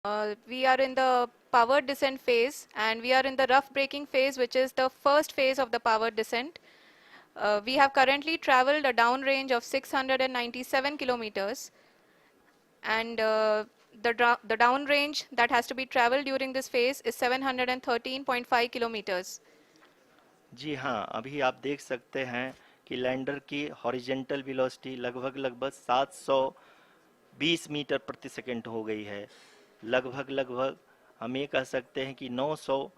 We are in the powered descent phase, and we are in the rough braking phase, which is the first phase of the powered descent. We have currently traveled a downrange of 697 kilometers, and the downrange that has to be traveled during this phase is 713.5 kilometers. जी हाँ, अभी आप देख सकते हैं कि lander की horizontal velocity लगभग 720 metre प्रति सेकंड हो गई है। लगभग हम ये कह सकते हैं कि 900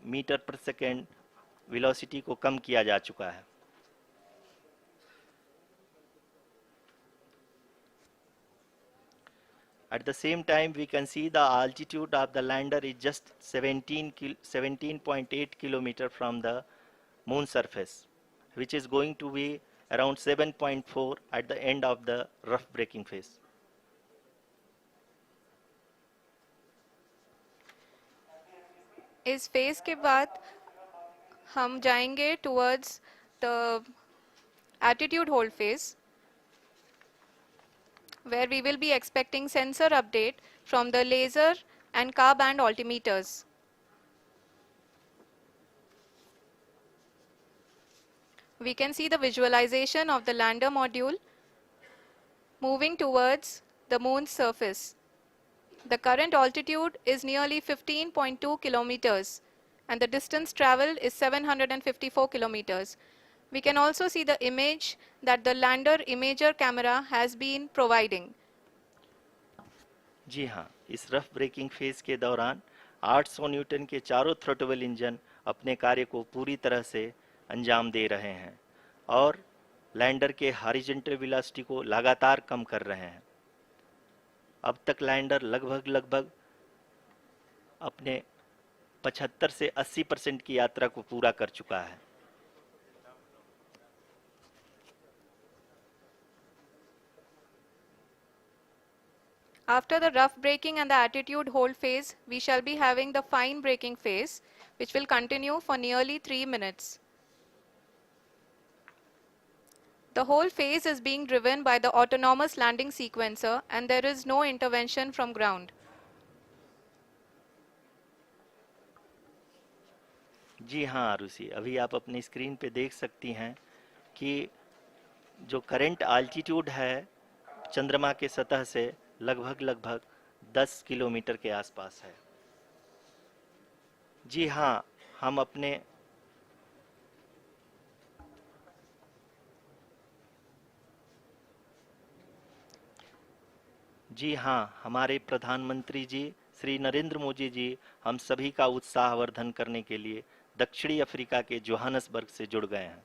मीटर प्रति सेकंड वेलोसिटी को कम किया जा चुका है। At the same time, we can see the altitude of the lander is just 17.8 kilometer from the moon surface, which is going to be around 7.4 at the end of the rough braking phase. इस phase के बाद हम जाएंगे towards the attitude hold phase, where we will be expecting sensor update from the laser and car band altimeters. We can see the visualization of the lander module moving towards the moon's surface. The current altitude is nearly 15.2 kilometers, and the distance traveled is 754 kilometers. We can also see the image that the lander imager camera has been providing. जी हाँ, इस rough breaking phase के दौरान 800 Newton के चारों throttle engine अपने कार्य को पूरी तरह से अंजाम दे रहे हैं और लैंडर के हॉरिजॉन्टल वेलोसिटी को लगातार कम कर रहे हैं। अब तक लैंडर लगभग अपने 75 से 80% की यात्रा को पूरा कर चुका है। After the rough braking and the attitude hold phase, we shall be having the fine braking phase, which will continue for nearly 3 minutes. The whole phase is being driven by the autonomous landing sequencer, and there is no intervention from ground. जी हाँ आरुषि, अभी आप अपनी screen पे देख सकती हैं कि जो करंट आल्टीट्यूड है चंद्रमा के सतह से लगभग 10 किलोमीटर के आसपास है। जी हाँ, हम अपने जी हाँ, हमारे प्रधानमंत्री जी श्री नरेंद्र मोदी जी हम सभी का उत्साहवर्धन करने के लिए दक्षिणी अफ्रीका के जोहानसबर्ग से जुड़ गए हैं।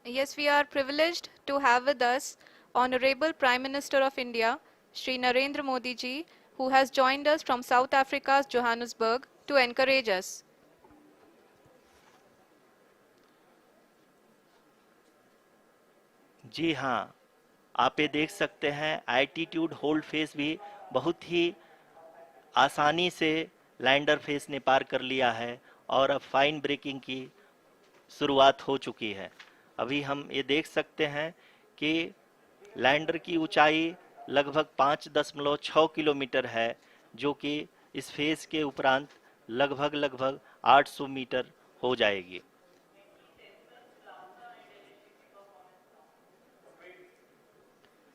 Yes, we are privileged to have with us Honorable Prime Minister of India, Shri Narendra Modi ji, who has joined us from South Africa's Johannesburg to encourage us. जी हाँ, आप ये देख सकते हैं एल्टीट्यूड होल्ड फेस भी बहुत ही आसानी से लैंडर फेस ने पार कर लिया है और अब फाइन ब्रेकिंग की शुरुआत हो चुकी है। अभी हम ये देख सकते हैं कि लैंडर की ऊंचाई लगभग 5.6 किलोमीटर है, जो कि इस फेज के उपरांत लगभग 800 मीटर हो जाएगी।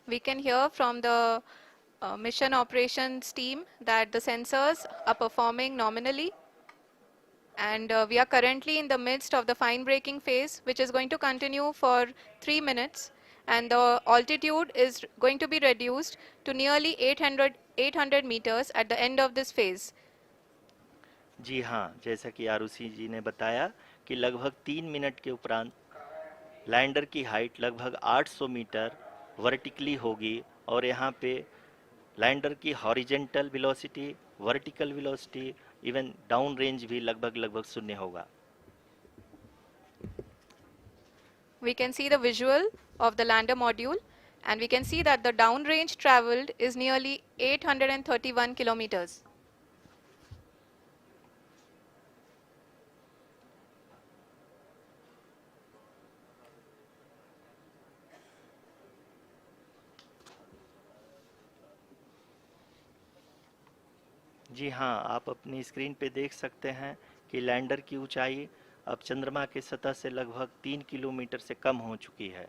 We can hear from the mission operations team that the sensors are performing nominally, and we are currently in the midst of the fine braking phase, which is going to continue for 3 minutes, and the altitude is going to be reduced to nearly 800 meters at the end of this phase. जी हाँ, जैसा कि आरुषि जी ने बताया कि लगभग 3 minute के उपरांत lander की हाइट लगभग 800 मीटर वर्टिकली होगी और यहाँ पे लैंडर की horizontal velocity, vertical velocity, even down range भी लगभग शून्य होगा। We can see the visual of the lander module. And we can see that the downrange traveled is nearly 831 kilometers. जी हाँ, आप अपनी स्क्रीन पे देख सकते हैं कि लैंडर की ऊंचाई अब चंद्रमा की सतह से लगभग 3 किलोमीटर से कम हो चुकी है।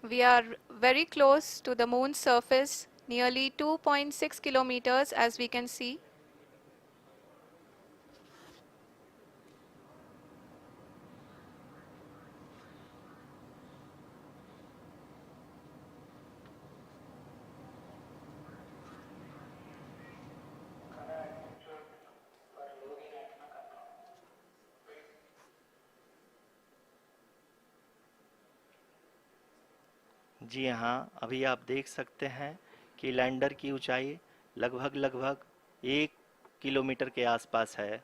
We are very close to the moon's surface, nearly 2.6 kilometers as we can see. जी हाँ, अभी आप देख सकते हैं कि लैंडर की ऊंचाई लगभग 1 किलोमीटर के आसपास है।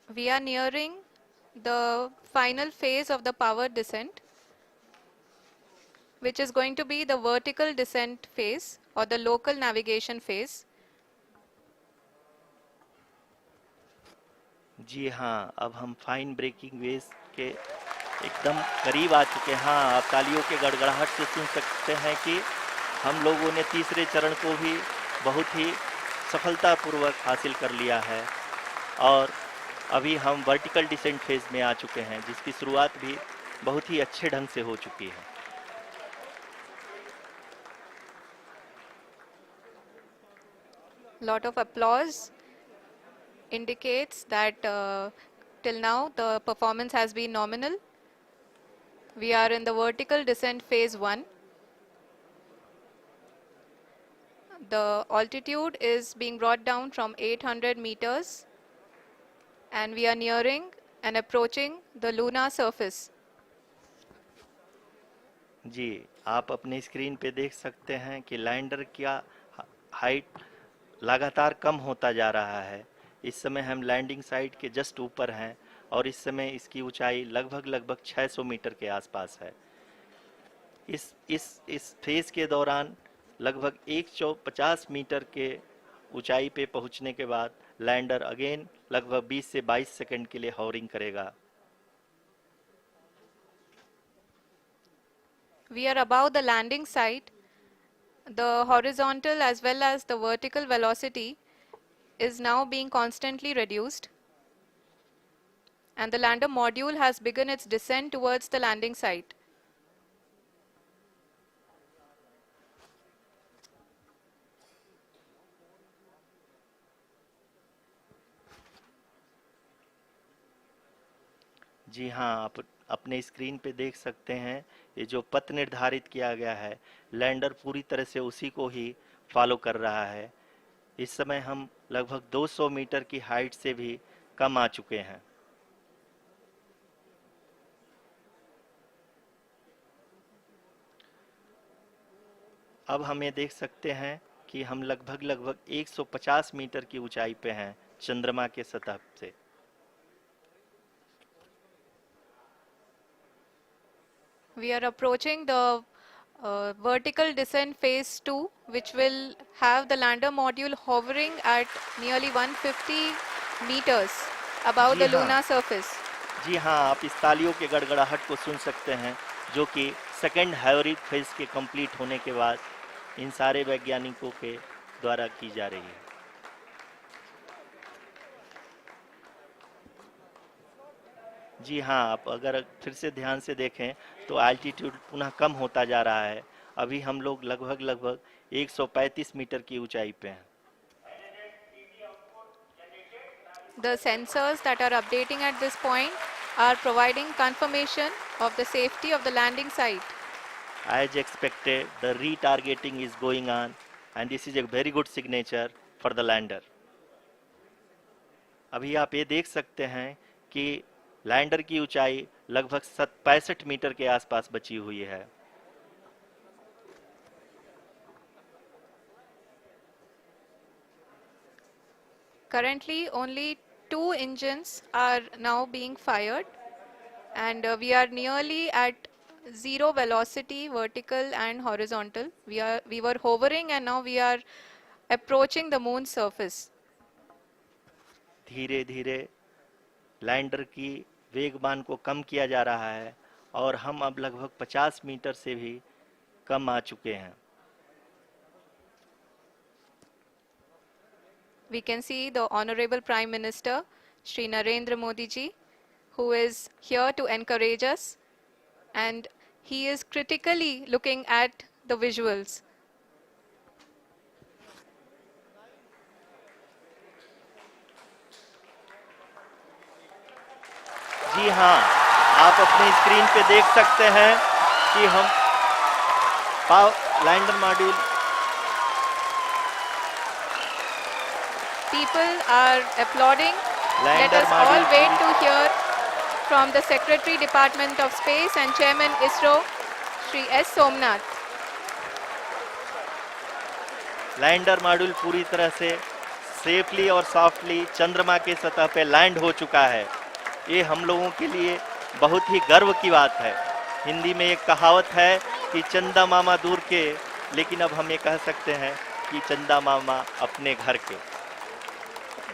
We are nearing the final phase of the power descent, which is going to be the vertical descent phase or the local navigation phase. जी हाँ, अब हम फाइन ब्रेकिंग वेव्स के एकदम करीब आ चुके हैं। हाँ, आप तालियों के गड़गड़ाहट से सुन सकते हैं कि हम लोगों ने तीसरे चरण को भी बहुत ही सफलतापूर्वक हासिल कर लिया है और अभी हम वर्टिकल डिसेंट फेज में आ चुके हैं, जिसकी शुरुआत भी बहुत ही अच्छे ढंग से हो चुकी है। Lot of applause indicates that till now the performance has been nominal. We are in the vertical descent phase 1. The altitude is being brought down from 800 meters and we are nearing and approaching the lunar surface. जी, आप अपनी screen पे देख सकते हैं कि lander का height लगातार कम होता जा रहा है। इस समय हम लैंडिंग साइट के जस्ट ऊपर हैं और इस समय इसकी ऊंचाई लगभग 600 मीटर के आसपास है। इस फेज के दौरान लगभग 150 मीटर के ऊंचाई पे पहुंचने के बाद लैंडर अगेन लगभग 20 से 22 सेकंड के लिए हॉवरिंग करेगा। We are above the landing site. The horizontal as well as the vertical velocity is now being constantly reduced. And the lander module has begun its descent towards the landing site. जी हाँ, आप अपने screen पे देख सकते हैं ये जो पथ निर्धारित किया गया है, लैंडर पूरी तरह से उसी को ही फॉलो कर रहा है। इस समय हम लगभग 200 मीटर की हाइट से भी कम आ चुके हैं। अब हम ये देख सकते हैं कि हम लगभग 150 मीटर की ऊंचाई पे हैं चंद्रमा के सतह से। We are approaching the vertical descent phase 2, which will have the lander module hovering at nearly 150 meters above ji the हाँ, lunar surface. जी हाँ, आप इस तालियों के गड़गड़ाहट को सुन सकते हैं, जो कि सेकंड हाइब्रिड फेज के कंप्लीट होने के बाद इन सारे वैज्ञानिकों के द्वारा की जा रही है। जी हाँ, आप अगर फिर से ध्यान से देखें तो एल्टीट्यूड पुनः कम होता जा रहा है। अभी हम लोग लगभग 135 मीटर की ऊंचाई पे हैं। The sensors that are updating at this point are providing confirmation of the safety of the landing site. As expected, the retargeting is going on and this is a very good signature for the lander. अभी आप ये देख सकते हैं कि lander की ऊंचाई लगभग 65 मीटर के आसपास बची हुई है। Currently, only 2 engines are now being fired, and we are nearly at zero velocity, vertical and horizontal. We were hovering, and now we are approaching the moon's surface. धीरे धीरे लैंडर की वेगमान को कम किया जा रहा है और हम अब लगभग 50 मीटर से भी कम आ चुके हैं. We can see the Honorable Prime Minister, Shri Narendra Modi ji, who is here to encourage us, and he is critically looking at the visuals. जी हाँ, आप अपनी स्क्रीन पे देख सकते हैं कि हम lander module. People are applauding. Let lander us all module wait to hear from the Secretary Department of Space and Chairman ISRO, Shri S. Somnath. Lander module पूरी तरह से सेफली और सॉफ्टली चंद्रमा के सतह पे लैंड हो चुका है. ये हम लोगों के लिए बहुत ही गर्व की बात है. हिंदी में एक कहावत है कि चंदा मामा दूर के, लेकिन अब हम ये कह सकते हैं कि चंदा मामा अपने घर के.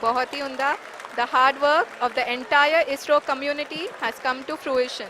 बहुत ही उम्दा. The hard work of the entire ISRO community has come to fruition.